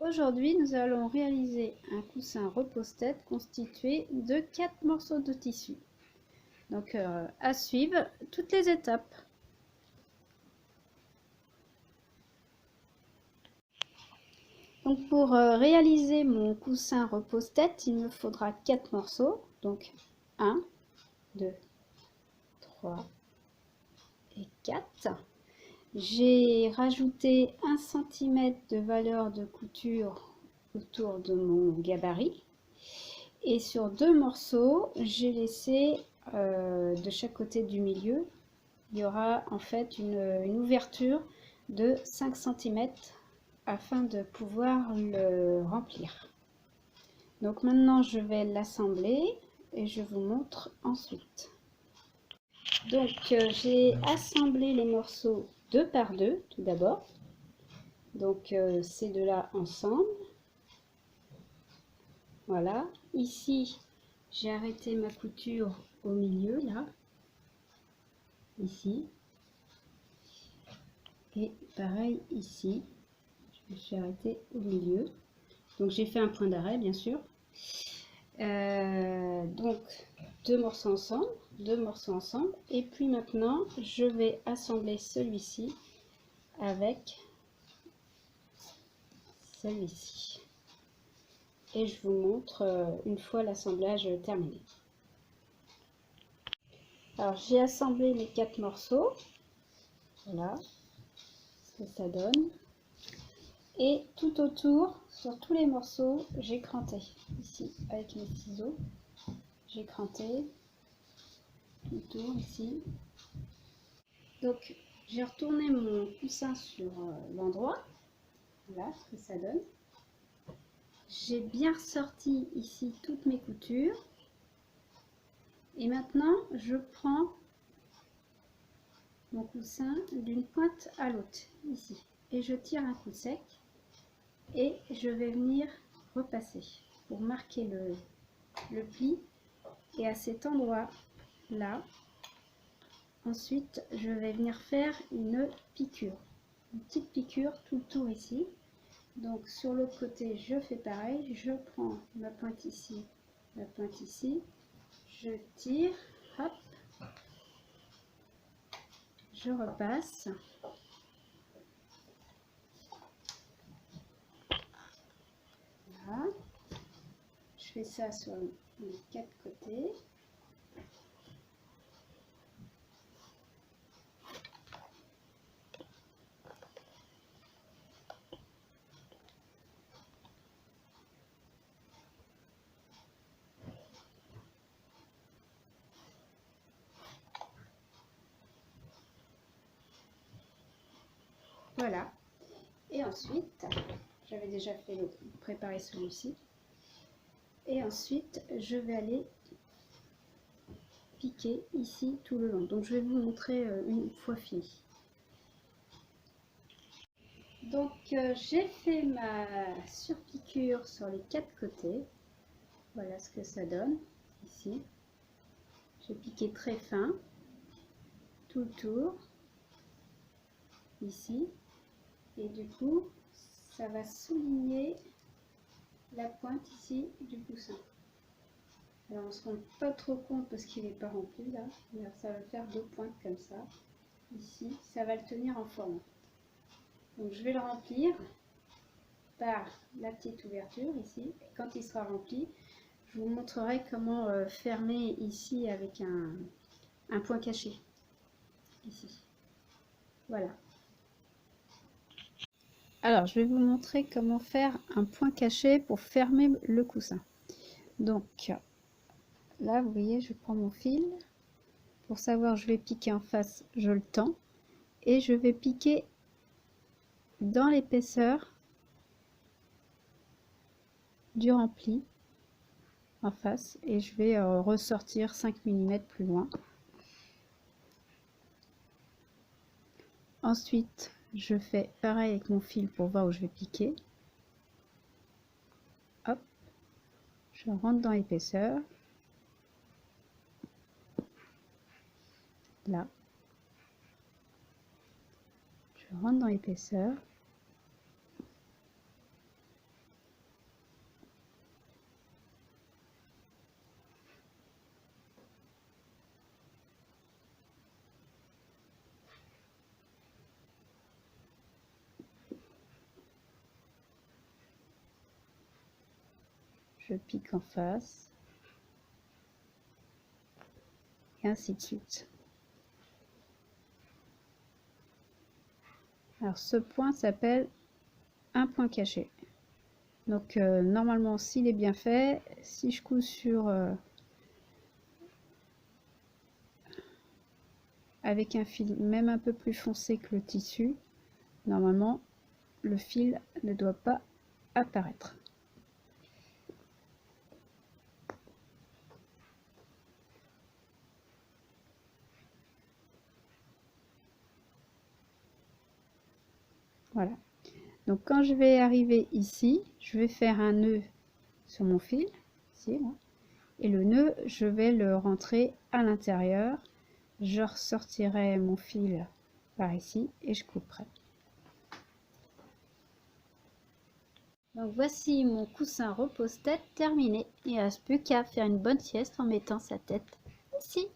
Aujourd'hui, nous allons réaliser un coussin repose-tête constitué de 4 morceaux de tissu. Donc, à suivre toutes les étapes. Donc, pour réaliser mon coussin repose-tête, il me faudra 4 morceaux. Donc, 1, 2, 3 et 4. J'ai rajouté 1 cm de valeur de couture autour de mon gabarit. Et sur 2 morceaux, j'ai laissé de chaque côté du milieu, il y aura en fait une ouverture de 5 cm afin de pouvoir le remplir. Donc maintenant, je vais l'assembler et je vous montre ensuite. Donc j'ai assemblé les morceaux 2 par 2 tout d'abord. Donc ces deux-là ensemble. Voilà. Ici, j'ai arrêté ma couture au milieu, là. Ici. Et pareil ici. Je me suis arrêtée au milieu. Donc j'ai fait un point d'arrêt, bien sûr. Donc deux morceaux ensemble. Et puis maintenant, je vais assembler celui-ci avec celui-ci. Et je vous montre une fois l'assemblage terminé. Alors j'ai assemblé les 4 morceaux. Voilà ce que ça donne. Et tout autour, sur tous les morceaux, j'ai cranté. Ici, avec mes ciseaux, j'ai cranté tout autour ici. Donc j'ai retourné mon coussin sur l'endroit. Voilà ce que ça donne. J'ai bien ressorti ici toutes mes coutures. Et maintenant, je prends mon coussin d'une pointe à l'autre, ici. Et je tire un coup sec. Et je vais venir repasser pour marquer le pli. Et à cet endroit là, ensuite, je vais venir faire une piqûre. Une petite piqûre tout le tour ici. Donc sur l'autre côté, je fais pareil. Je prends ma pointe ici, la pointe ici. Je tire, hop. Je repasse. Voilà. Je fais ça sur les 4 côtés. Voilà. Et ensuite, j'avais déjà préparé celui-ci. Et ensuite, je vais aller piquer ici tout le long. Donc, je vais vous montrer une fois fini. Donc, j'ai fait ma surpiqûre sur les 4 côtés. Voilà ce que ça donne ici. J'ai piqué très fin tout le tour ici. Et du coup, ça va souligner la pointe ici du coussin. Alors on ne se rend pas trop compte parce qu'il n'est pas rempli là. Alors, ça va faire 2 pointes comme ça. Ici, ça va le tenir en forme. Donc je vais le remplir par la petite ouverture ici. Et quand il sera rempli, je vous montrerai comment fermer ici avec un point caché. Ici. Voilà. Alors je vais vous montrer comment faire un point caché pour fermer le coussin. Donc là, vous voyez, je prends mon fil. Pour savoir, je vais piquer en face, je le tends. Et je vais piquer dans l'épaisseur du rempli en face. Et je vais ressortir 5 mm plus loin. Ensuite, je fais pareil avec mon fil pour voir où je vais piquer. Hop, je rentre dans l'épaisseur. Là. Je rentre dans l'épaisseur. je pique en face, et ainsi de suite. Alors ce point s'appelle un point caché. Donc normalement, s'il est bien fait, si je couds sur avec un fil même un peu plus foncé que le tissu, normalement le fil ne doit pas apparaître. Voilà. Donc quand je vais arriver ici, je vais faire un nœud sur mon fil, ici, là, et le nœud, je vais le rentrer à l'intérieur. Je ressortirai mon fil par ici et je couperai. Donc voici mon coussin repose-tête terminé. Il ne reste plus qu'à faire une bonne sieste en mettant sa tête ici.